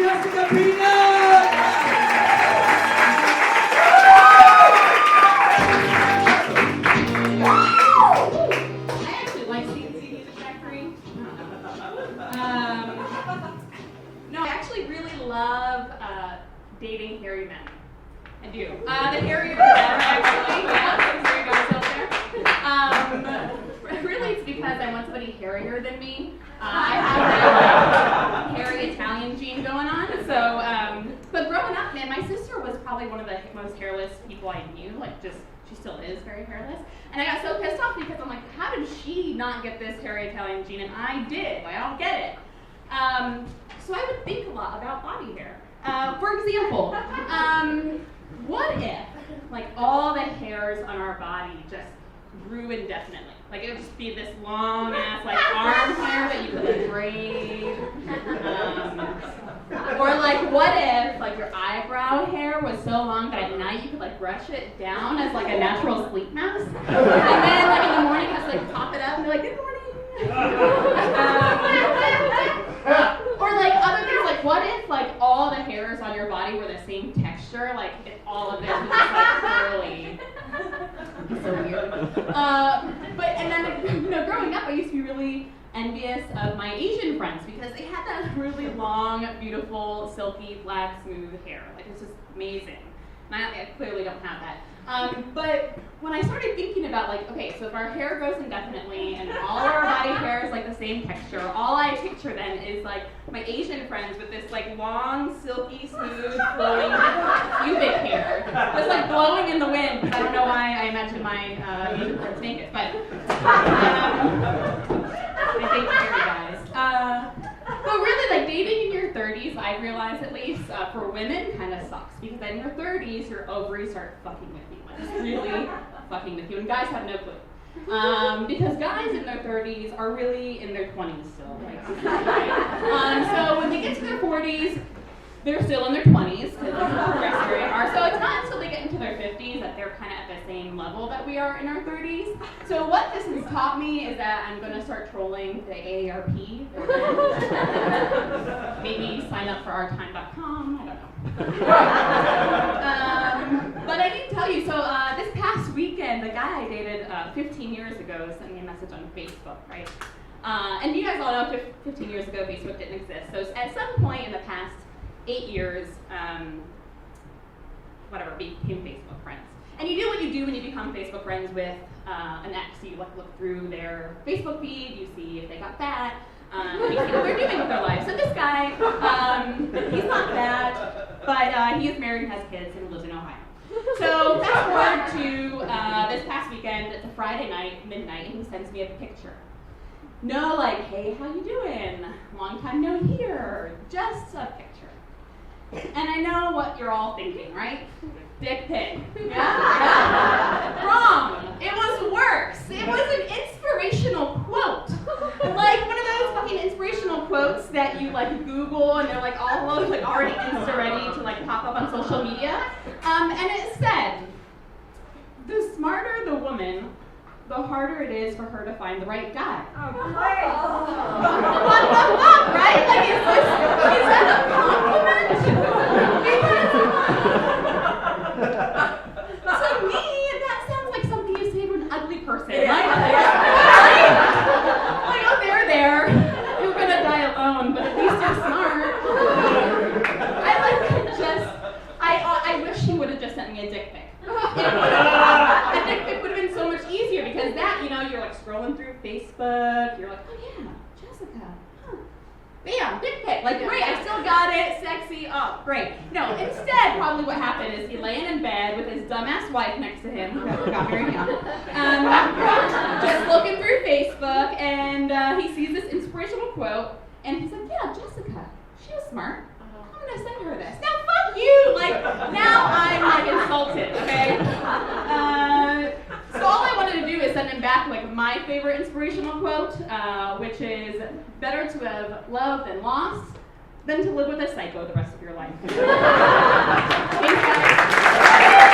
Jessica Peanut! I actually like CNC Music Factory. No, I actually really love dating hairy men. I do. The hairier the better, actually. Yeah, some hairy guys out there. Really, it's because I want somebody hairier than me. I have a hairy Italian gene going on. So, but growing up, man, my sister was probably one of the most hairless people I knew. Like, just she still is very hairless. And I got so pissed off because I'm like, how did she not get this hairy Italian gene and I did? Like, I don't get it. So I would think a lot about body hair. For example, what if, like, all the hairs on our body just grew indefinitely? Like, it would just be this long ass, like, arm hair that you could, like, braid. Or, like, what if, like, your eyebrow hair was so long that at night you could, like, brush it down as, like, a natural sleep mask? And then, like, in the morning, just, like, pop it up and be like, good morning. Or, like, other things, like, what if, like, all the hairs on your body were the same texture? Like, if all of this was just, like, curly. So weird. And then, you know, growing up, I used to be really envious of my Asian friends because they had that really long, beautiful, silky, black, smooth hair. Like, it's just amazing. And I clearly don't have that. But when I started thinking about, like, okay, so if our hair grows indefinitely and all of our body hair is, like, the same texture, all I picture then is, like, my Asian friends with this, like, long, silky, smooth, flowing pubic hair. Just, like, blowing in the wind. I don't know why I imagine my Asian friends naked, but I think hairy guys. But really, like, dating in your 30s, I realize at least, for women, kind of sucks. Because in your 30s, your ovaries start fucking with you. Like, just really fucking with you. And guys have no clue. Because guys in their 30s are really in their 20s still. Like, so when they get to their 40s, they're still in their 20s, because they progress very far. So it's not until they get into their 50s that they're kind of at the same level that we are in our 30s. So what this has taught me is that I'm going to start trolling the AARP. Maybe sign up for ourtime.com, I don't know. But I need to tell you, so this past weekend, the guy I dated 15 years ago sent me a message on Facebook, right? And you guys all know 15 years ago, Facebook didn't exist. So at some point in the past 8 years, became Facebook friends. And you do what you do when you become Facebook friends with an ex. You look through their Facebook feed, you see if they got fat, you see what they're doing with their life. So this guy, he's not fat, but he is married and has kids and lives in Ohio. So fast forward to this past weekend, it's a Friday night, midnight, and he sends me a picture. No, like, hey, how you doing? Long time no hear. Just a picture. And I know what you're all thinking, right? Dick pic. Yeah? Wrong. It was worse. It was an inspirational quote. Like one of those fucking inspirational quotes that you like Google and they're like all like already Insta ready to like pop up on social media. And it said, the smarter the woman, the harder it is for her to find the right guy. Oh, great. What the fuck, right? Like, is that a compliment? To me, that sounds like something you say to an ugly person. Like, oh, there. You're gonna die alone, but at least you're smart. I wish he would have just sent me a dick pic. A dick pic would have been so much easier because that, you know, you're like scrolling through Facebook, you're like, oh yeah, Jessica, huh. Bam, dick pic, like great, I still got it, sexy, oh, great. No, instead, probably what happened is he laying in bed with his dumbass wife next to him, who got very young, just looking through Facebook, and he sees this inspirational quote, and he's like, yeah, Jessica, she was smart. I'm gonna send her this. Now fuck you! Like, now I'm like insulted, okay? So all I wanted to do is send him back like my favorite inspirational quote, which is, better to have loved and lost than to live with a psycho the rest of your life. Thanks, guys.